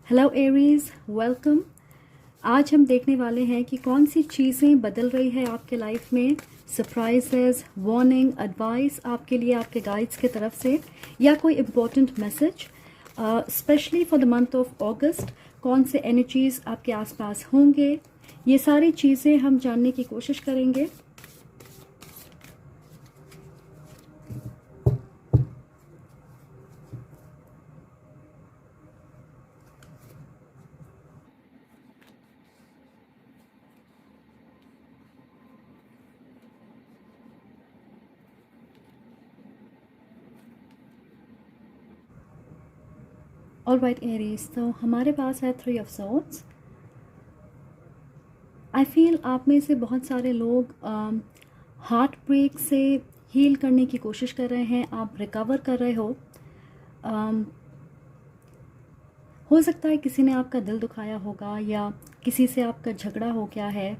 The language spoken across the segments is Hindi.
Hello Aries, welcome. आज हम देखने वाले हैं कि कौन सी चीज़ें बदल रही है आपके लाइफ में। सरप्राइजेस, वार्निंग, एडवाइस आपके लिए आपके गाइड्स की तरफ से, या कोई important message specially for the month of अगस्त। कौन से एनर्जीज आपके आसपास होंगे, ये सारी चीज़ें हम जानने की कोशिश करेंगे। ऑलराइट एरीज, तो हमारे पास है 3 ऑफ सॉर्ड्स। आई फील आप में से बहुत सारे लोग हार्ट ब्रेक से हील करने की कोशिश कर रहे हैं, आप रिकवर कर रहे हो। हो सकता है किसी ने आपका दिल दुखाया होगा या किसी से आपका झगड़ा हो गया है।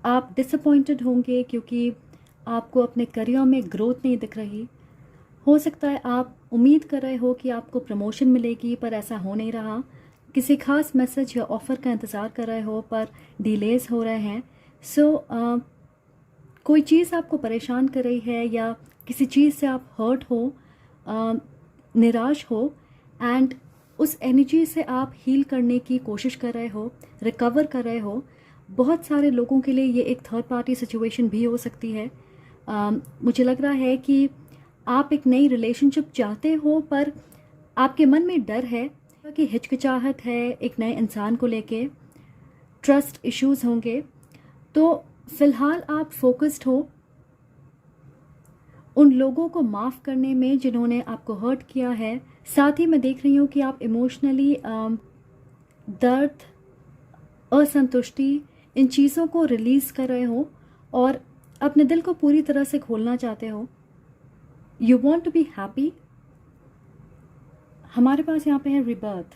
आप डिसअपॉइंटेड होंगे क्योंकि आपको अपने करियर में ग्रोथ नहीं दिख रही। हो सकता है आप उम्मीद कर रहे हो कि आपको प्रमोशन मिलेगी, पर ऐसा हो नहीं रहा। किसी खास मैसेज या ऑफ़र का इंतज़ार कर रहे हो पर डिलेज हो रहे हैं। कोई चीज़ आपको परेशान कर रही है या किसी चीज़ से आप हर्ट हो, निराश हो, एंड उस एनर्जी से आप हील करने की कोशिश कर रहे हो, रिकवर कर रहे हो। बहुत सारे लोगों के लिए ये एक थर्ड पार्टी सिचुएशन भी हो सकती है। मुझे लग रहा है कि आप एक नई रिलेशनशिप चाहते हो, पर आपके मन में डर है कि हिचकिचाहट है एक नए इंसान को लेके, ट्रस्ट इश्यूज होंगे। तो फ़िलहाल आप फोकस्ड हो उन लोगों को माफ़ करने में जिन्होंने आपको हर्ट किया है। साथ ही मैं देख रही हूँ कि आप इमोशनली दर्द, असंतुष्टि, इन चीज़ों को रिलीज़ कर रहे हो और अपने दिल को पूरी तरह से खोलना चाहते हो। You want to be happy. हमारे पास यहाँ पे है रिबर्थ।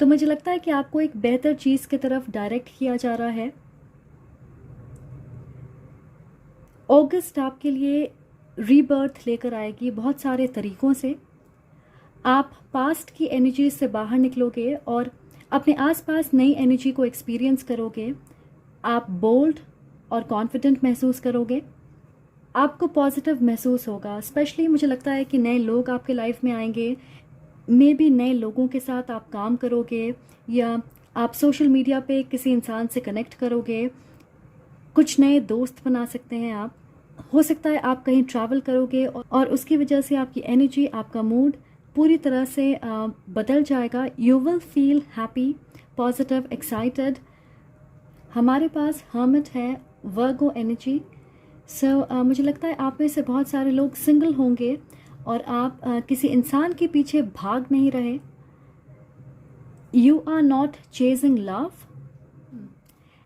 तो मुझे लगता है कि आपको एक बेहतर चीज़ की तरफ डायरेक्ट किया जा रहा है। अगस्त आपके लिए रीबर्थ लेकर आएगी बहुत सारे तरीक़ों से। आप पास्ट की एनर्जी से बाहर निकलोगे और अपने आसपास नई एनर्जी को एक्सपीरियंस करोगे। आप बोल्ड और कॉन्फिडेंट महसूस करोगे। आपको पॉजिटिव महसूस होगा। स्पेशली मुझे लगता है कि नए लोग आपके लाइफ में आएंगे। मे बी नए लोगों के साथ आप काम करोगे या आप सोशल मीडिया पे किसी इंसान से कनेक्ट करोगे। कुछ नए दोस्त बना सकते हैं आप। हो सकता है आप कहीं ट्रैवल करोगे और उसकी वजह से आपकी एनर्जी, आपका मूड पूरी तरह से बदल जाएगा। You will feel happy, positive, excited. हमारे पास हर्मिट है, वर्गो एनर्जी। मुझे लगता है आप में से बहुत सारे लोग सिंगल होंगे और आप किसी इंसान के पीछे भाग नहीं रहे। You are not chasing love.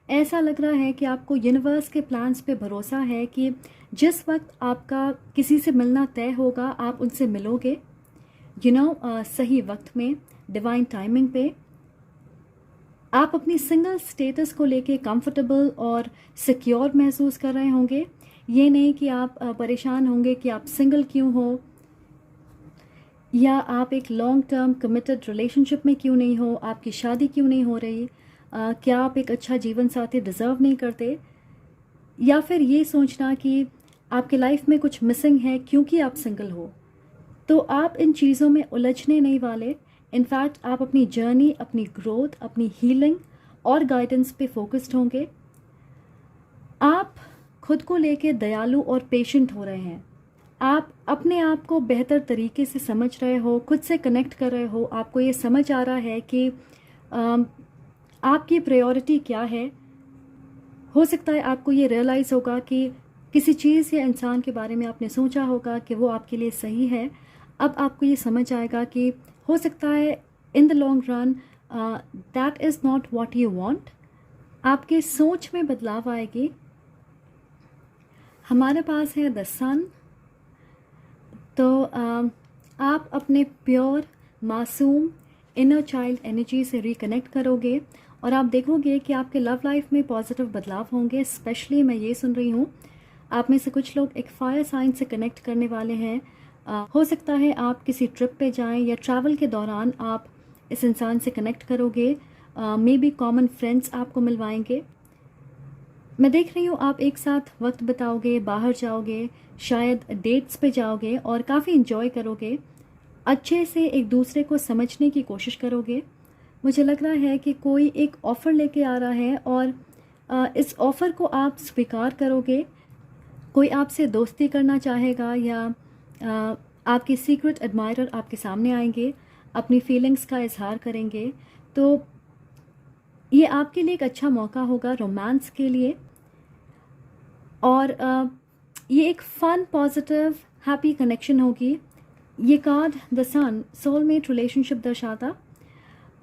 ऐसा लग रहा है कि आपको यूनिवर्स के प्लान्स पे भरोसा है कि जिस वक्त आपका किसी से मिलना तय होगा आप उनसे मिलोगे। सही वक्त में, डिवाइन टाइमिंग पे। आप अपनी सिंगल स्टेटस को लेके कंफर्टेबल और सिक्योर महसूस कर रहे होंगे। ये नहीं कि आप परेशान होंगे कि आप सिंगल क्यों हो, या आप एक लॉन्ग टर्म कमिटेड रिलेशनशिप में क्यों नहीं हो, आपकी शादी क्यों नहीं हो रही, क्या आप एक अच्छा जीवन साथी डिज़र्व नहीं करते, या फिर ये सोचना कि आपके लाइफ में कुछ मिसिंग है क्योंकि आप सिंगल हो। तो आप इन चीज़ों में उलझने नहीं वाले। इनफैक्ट आप अपनी जर्नी, अपनी ग्रोथ, अपनी हीलिंग और गाइडेंस पे फोकस्ड होंगे। आप खुद को लेके दयालु और पेशेंट हो रहे हैं। आप अपने आप को बेहतर तरीके से समझ रहे हो, खुद से कनेक्ट कर रहे हो। आपको ये समझ आ रहा है कि आपकी प्रायोरिटी क्या है। हो सकता है आपको ये रियलाइज़ होगा कि किसी चीज़ या इंसान के बारे में आपने सोचा होगा कि वो आपके लिए सही है। अब आपको ये समझ आएगा कि हो सकता है in the long run that is not what you want. आपके सोच में बदलाव आएगी। हमारे पास है द सन। तो आप अपने प्योर, मासूम, इनर चाइल्ड एनर्जी से रिकनेक्ट करोगे और आप देखोगे कि आपके लव लाइफ में पॉजिटिव बदलाव होंगे। स्पेशली मैं ये सुन रही हूँ आप में से कुछ लोग एक फायर साइन से कनेक्ट करने वाले हैं। हो सकता है आप किसी ट्रिप पे जाएं या ट्रैवल के दौरान आप इस इंसान से कनेक्ट करोगे, मे बी कॉमन फ्रेंड्स आपको मिलवाएंगे। मैं देख रही हूँ आप एक साथ वक्त बिताओगे, बाहर जाओगे, शायद डेट्स पे जाओगे और काफ़ी इन्जॉय करोगे, अच्छे से एक दूसरे को समझने की कोशिश करोगे। मुझे लग रहा है कि कोई एक ऑफ़र लेके आ रहा है और इस ऑफ़र को आप स्वीकार करोगे। कोई आपसे दोस्ती करना चाहेगा या आपके सीक्रेट एडमायरर आपके सामने आएंगे, अपनी फीलिंग्स का इजहार करेंगे। तो ये आपके लिए एक अच्छा मौका होगा रोमांस के लिए। और ये एक फ़न, पॉजिटिव, हैप्पी कनेक्शन होगी। ये card the sun soulmate relationship दर्शाता।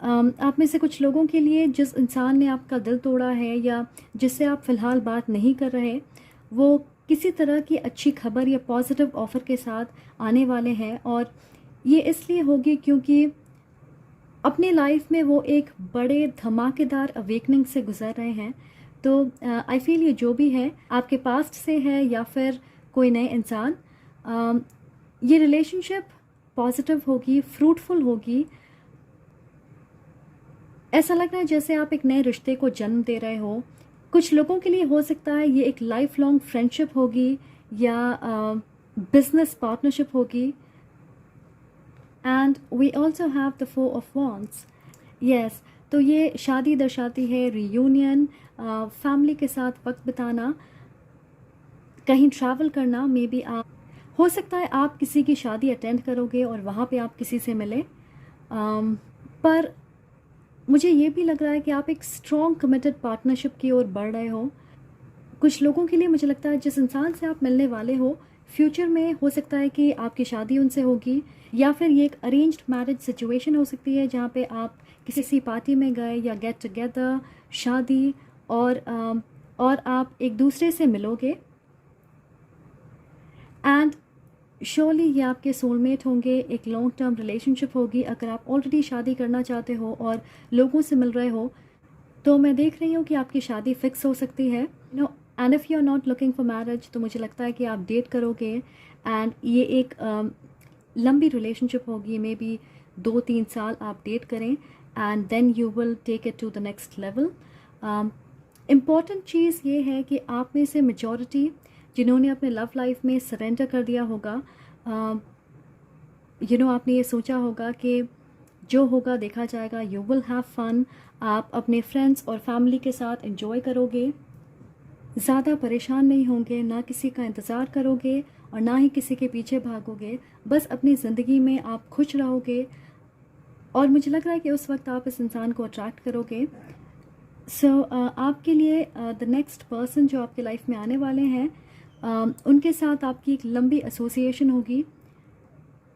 आप में से कुछ लोगों के लिए जिस इंसान ने आपका दिल तोड़ा है या जिससे आप फ़िलहाल बात नहीं कर रहे, वो किसी तरह की अच्छी खबर या पॉजिटिव ऑफ़र के साथ आने वाले हैं। और ये इसलिए होगी क्योंकि अपनी लाइफ में वो एक बड़े धमाकेदार अवेकनिंग से गुजर रहे हैं। तो आई फील ये जो भी है आपके पास्ट से है या फिर कोई नए इंसान, ये रिलेशनशिप पॉजिटिव होगी, फ्रूटफुल होगी। ऐसा लग रहा है जैसे आप एक नए रिश्ते को जन्म दे रहे हो। कुछ लोगों के लिए हो सकता है ये एक लाइफ लॉन्ग फ्रेंडशिप होगी या बिजनेस पार्टनरशिप होगी। And we also have the 4 of wands. Yes, तो ये शादी दर्शाती है, रियूनियन, फैमिली के साथ वक्त बिताना, कहीं ट्रैवल करना। मे बी आप, हो सकता है आप किसी की शादी अटेंड करोगे और वहाँ पे आप किसी से मिले। पर मुझे ये भी लग रहा है कि आप एक स्ट्रॉन्ग कमिटेड पार्टनरशिप की ओर बढ़ रहे हो। कुछ लोगों के लिए मुझे लगता है जिस इंसान से आप मिलने वाले हो, फ्यूचर में हो सकता है कि आपकी शादी उनसे होगी, या फिर ये एक अरेंज्ड मैरिज सिचुएशन हो सकती है जहाँ पे आप किसी पार्टी में गए या गेट टुगेदर, शादी, और आप एक दूसरे से मिलोगे। एंड श्योरली ये आपके सोलमेट होंगे, एक लॉन्ग टर्म रिलेशनशिप होगी। अगर आप ऑलरेडी शादी करना चाहते हो और लोगों से मिल रहे हो, तो मैं देख रही हूँ कि आपकी शादी फिक्स हो सकती है। And if you are not looking for marriage, तो मुझे लगता है कि आप डेट करोगे एंड ये एक लंबी रिलेशनशिप होगी। मे बी 2-3 साल आप डेट करें and then you will take it to the next level. Important चीज़ ये है कि आप में से मेजॉरिटी जिन्होंने अपने लव लाइफ में सरेंडर कर दिया होगा, आपने ये सोचा होगा कि जो होगा देखा जाएगा, यू विल हैव फन, आप अपने फ्रेंड्स और फैमिली के साथ एंजॉय करोगे, ज़्यादा परेशान नहीं होंगे, ना किसी का इंतज़ार करोगे और ना ही किसी के पीछे भागोगे। बस अपनी ज़िंदगी में आप खुश रहोगे और मुझे लग रहा है कि उस वक्त आप इस इंसान को अट्रैक्ट करोगे। सो आपके लिए द नेक्स्ट पर्सन जो आपके लाइफ में आने वाले हैं, उनके साथ आपकी एक लंबी एसोसिएशन होगी।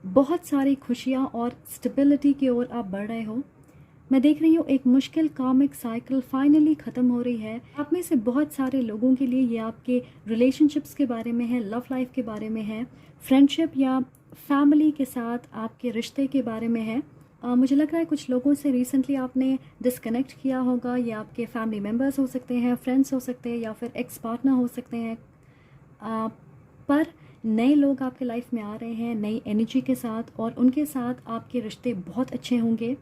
बहुत सारी खुशियाँ और स्टेबिलिटी की ओर आप बढ़ रहे हो। मैं देख रही हूँ एक मुश्किल कार्मिक साइकिल फाइनली ख़त्म हो रही है। आप में से बहुत सारे लोगों के लिए ये आपके रिलेशनशिप्स के बारे में है, लव लाइफ के बारे में है, फ्रेंडशिप या फैमिली के साथ आपके रिश्ते के बारे में है। मुझे लग रहा है कुछ लोगों से रिसेंटली आपने डिस्कनेक्ट किया होगा। या आपके फैमिली मेम्बर्स हो सकते हैं, फ्रेंड्स हो सकते हैं, या फिर एक्स पार्टनर हो सकते हैं। पर नए लोग आपके लाइफ में आ रहे हैं नई एनर्जी के साथ, और उनके साथ आपके रिश्ते बहुत अच्छे होंगे,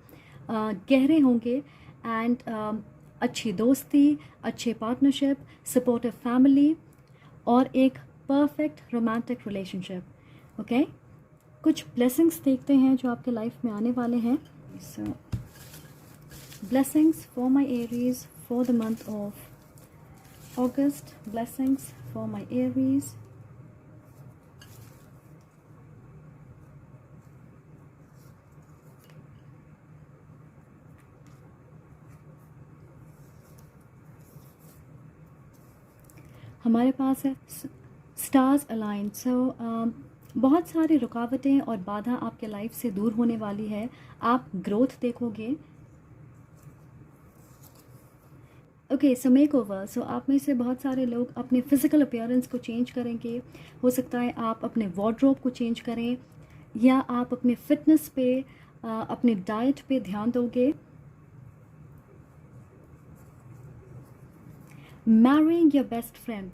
गहरे होंगे। एंड अच्छी दोस्ती, अच्छे पार्टनरशिप, सपोर्टिव फैमिली और एक परफेक्ट रोमांटिक रिलेशनशिप। ओके, कुछ ब्लेसिंग्स देखते हैं जो आपके लाइफ में आने वाले हैं। So blessings for my Aries for the month of August. Blessings for my Aries. हमारे पास है स्टार्स अलाइन। सो बहुत सारी रुकावटें और बाधा आपके लाइफ से दूर होने वाली है। आप ग्रोथ देखोगे। Okay, so makeover. So आप में से बहुत सारे लोग अपने फिजिकल अपीयरेंस को चेंज करेंगे। हो सकता है आप अपने वार्डरोब को चेंज करें, या आप अपने फिटनेस पे, अपने डाइट पे ध्यान दोगे। मैरिंग योर बेस्ट फ्रेंड,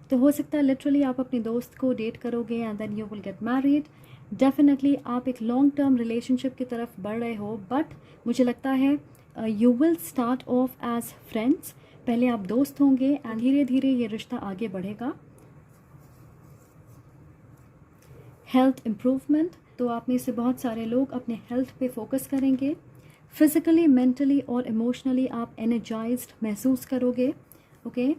तो हो सकता है लिटरली आप अपने दोस्त को डेट करोगे and then you will get married. Definitely आप एक लॉन्ग टर्म रिलेशनशिप की तरफ बढ़ रहे हो, बट मुझे लगता है you will start off as friends. पहले आप दोस्त होंगे एंड धीरे धीरे ये रिश्ता आगे बढ़ेगा। हेल्थ इम्प्रूवमेंट, तो आप में से बहुत सारे लोग अपने हेल्थ पे फोकस करेंगे। फिज़िकली, मेंटली और इमोशनली आप एनर्जाइज्ड महसूस करोगे। ओके,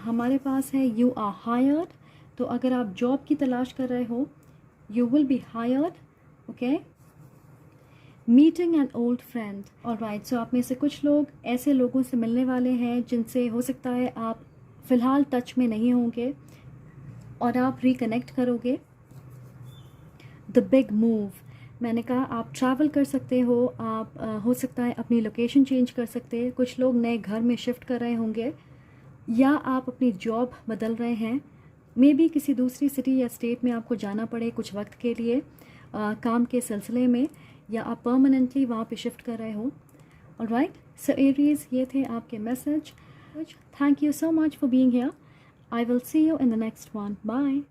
हमारे पास है यू आर हायर्ड, तो अगर आप जॉब की तलाश कर रहे हो you will be hired. Okay, meeting an old friend, alright, so आप में से कुछ लोग ऐसे लोगों से मिलने वाले हैं जिनसे हो सकता है आप फ़िलहाल टच में नहीं होंगे और आप रिकनेक्ट करोगे। द बिग मूव, मैंने कहा आप ट्रैवल कर सकते हो, आप हो सकता है अपनी लोकेशन चेंज कर सकते हैं, कुछ लोग नए घर में शिफ्ट कर रहे होंगे या आप अपनी जॉब बदल रहे हैं। मे बी किसी दूसरी सिटी या स्टेट में आपको जाना पड़े कुछ वक्त के लिए काम के सिलसिले में, या आप परमानेंटली वहाँ पे शिफ्ट कर रहे हो। ऑलराइट, सो एरीज, ये थे आपके message. Thank you so much for being here. I will see you in the next one. Bye.